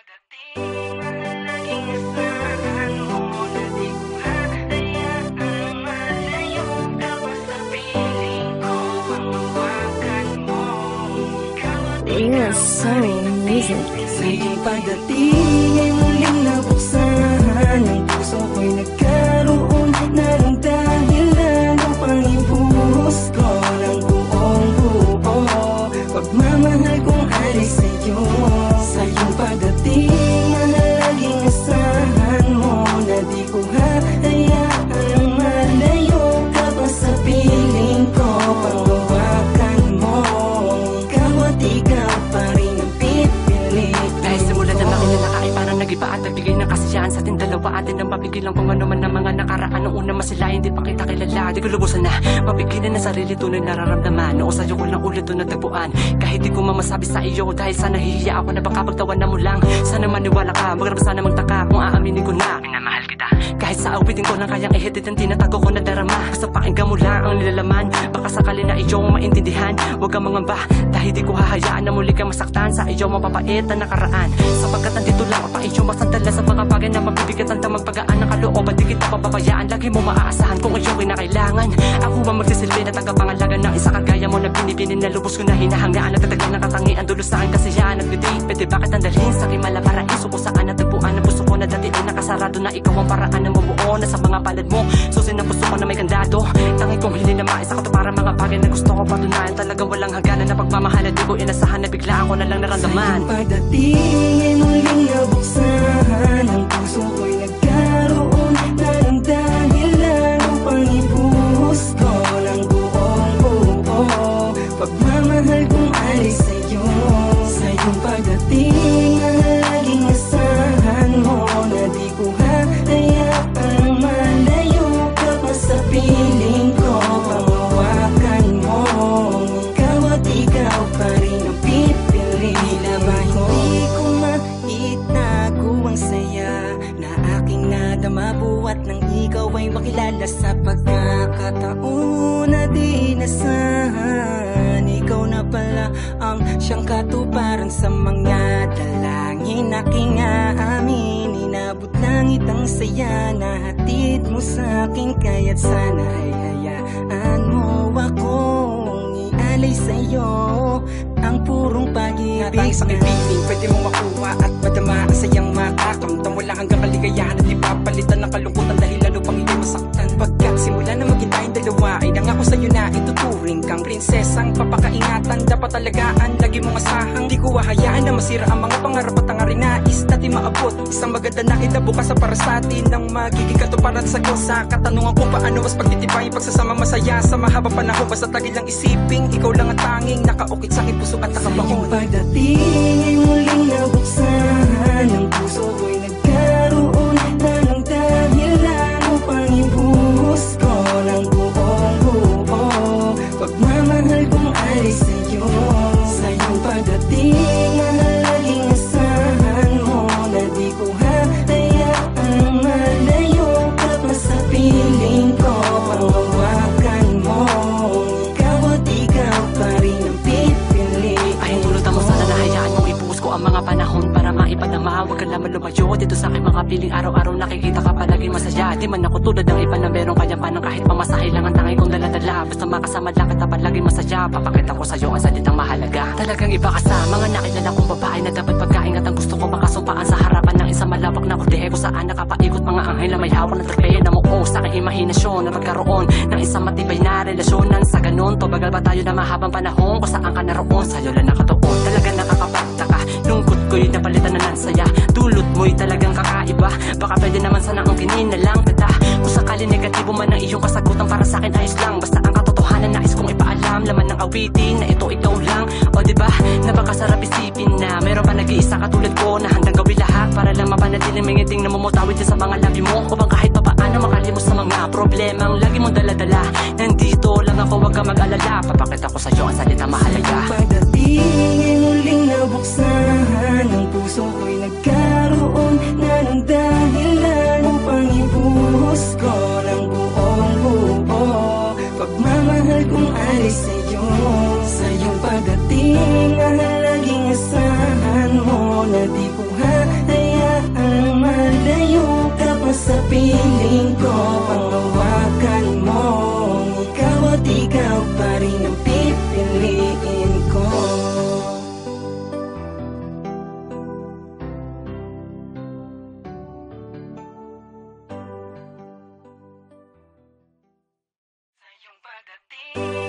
pagdating na naging asahan mo na di ko hahayaang malayo ka pa sa piling ko ang hawakan mo. Ikaw at ikaw So amazing. sa iyong pagdating ay muling nabuksan ang puso ko'y nagkaroon na ng dahilan upang ibuhos ko ng buong buo pagmamahal kong alis sa'yo. Sa iyong pagdating mahalagang asahan mo na di ko hahayaang malayo ka pa sa piling ko. Panghawakan mo, ikaw at ikaw pa rin ang pipilit. Dahil simula na makilala ka ay parang nag-iba at nagbigay ng kasiyahan sa ating dalawa. Atin ang mapigilan kung ano man ang mga nakaraan. Noong una masilayan, di pa kita kilala. Di ko lubusan na mapigilan na sarili, tunay nararamdaman. Oo, sa'yo ko lang ulit ito natagpuan. Kahit di ko mamasabi sa iyo dahil sa nahihiya ako na baka pagtawanan mo lang. Sana maniwala ka, magrab sana magtaka kung aaminin ko na minamahal kita. Kahit sa awitin ko nang kayang ihitit ang tinatago ko na darama. Basta pakinggan mo lang ang nilalaman, baka sakali na iyong maintindihan. Huwag kang mangamba, dahil di ko hahayaan na muli kang masaktan sa iyong mapapait na nakaraan. Sapagkat nandito lang pa iyong masantala sa mga bagay na magbibigay ang tamang pagaan ng kalooban. Di kita papabayaan, lagi mo maaasahan kung iyong kinakailangan. Ako ang magsisilbi na tagapangalaga ng isa kagaya mo na binibinin na lubos ko na hinahangaan. Nagtatagal ng katangian, dulo saan kasiyahan at biti. Pwede bakit ang dalhin sa kimala paraiso kung saan natagpuan ang puso ko na dati ay nakasarado na ikaw ang paraan na mabuo na sa mga palad mo. Susin ang puso ko na may kandado, tanging kong hiling na maisa ka to para mga bagay na gusto ko patunayan. Talagang walang hangganan na pagmamahalan, di ko inasahan na bigla ako na lang naramdaman. Sa pagdating ay muling nabuksan ang puso ko'y nagkaroon na ng dahilan upang ibuhos ko ng buong buo pagmamahal kong alis sa'yo. Sa iyong pagdating mahalagang asahan mo na di ko hahayaang malayo ka pa sa piling ko. Panghawakan mo, ikaw at ikaw pa rin ang pipili. Tila ba hindi ko maitago ang saya na aking nadama buwat nang ikaw ay makilala sa pagkakataon na di nasahan. Ikaw na pala ang siyang katuparan sa mga dalangin aking aamin. Inabot langit ang saya na hatid mo sa akin, kaya't sana ay hayaan mo akong ialay sa'yo ang purong pag-ibig. Sa kaibigan, pwede mong makuha at madama ang sayang makakamdam. Wala hanggang kaligayahan at ipapalitan ng kalungkutan dahil lalo pang hindi masaktan. Pagkat simula na maging tayong dalawa ay nangako sa'yo na ituturing kang prinsesang papakaingatan. Dapat talagaan, lagi mong asahang di ko hahayaan na masira ang mga pangarap at ang arinais natin maabot. Isang maganda na kinabukasan para sa atin ang magiging katuparan sa Diyos. Sa katanungan kung paano mas pagtitipay pagsasama masaya sa mahaba panahon. Basta lagi lang isiping ikaw lang ang tanging nakaukit sa aking puso at Sa iyong nakabahon. pagdating ay muling nabuksan ang puso ko'y nagkaroon na ng dahilan upang ibuhos ko ng buong buo pagmamahal kong alis sa'yo. Sa iyong pagdating mahalagang asahan mo na di ko hahayaang malayo ka pa sa piling ko. Panghawakan mo, ikaw at ikaw pa rin ang pipili. Ay tulutan mo sana nahayaan mong ibuhos ko ang mga panahon para maipadama. Huwag ka naman lumayo dito sa aking mga piling. Araw-araw nakikita ka palagi masaya. Di man ako tulad ng iba na merong kayapanang kahit pamasahe lang ang tanging kong daladala. Basta makasama lang kita palagi masaya. Papakita ko sa'yo ang salitang mahalaga. Talagang iba ka sa mga nakilala kong babae na dapat pagkaingat ang gusto ko makasumpaan sa harapan ng isang malawak na kortehe kung saan nakapaikot mga anghel na may hawak ng tropeya na muo sa aking imahinasyon na magkaroon ng isang matibay na relasyonan. Sa ganon, tubagal ba tayo na mahabang panahon kung saan ka naroon? Sa'yo lang nakatuon, talagang nakakapagtaka. Lungkot ko'y napalitan na ng saya. Dulot mo'y talagang kakaiba. Baka pwede naman sana ang kininalang kita. Kung sakali negatibo man ang iyong kasagutan, para sa'kin ayos lang. Basta ang katotohanan nais kong ipaalam. Laman ng awitin na ito ikaw lang. O diba, napakasarap isipin na meron pa nag-iisa katulad ko na handang gawin lahat para lang mapanatiling mingiting na mumutawid dyan sa mga labi mo. Upang kahit papaano makalimos sa mga problemang lagi mong daladala. Nandito lang ako, wag ka mag-alala. Papakita ko sa'yo ang salita mahalaga. Sa pagdating ay muling nabuksan ang puso ko'y nagkaroon na ng dahilan upang ibuhos ko ng buong buo pagmamahal kong alis sa'yo. Sa iyong pagdating mahalagang asahan mo na di ko oh.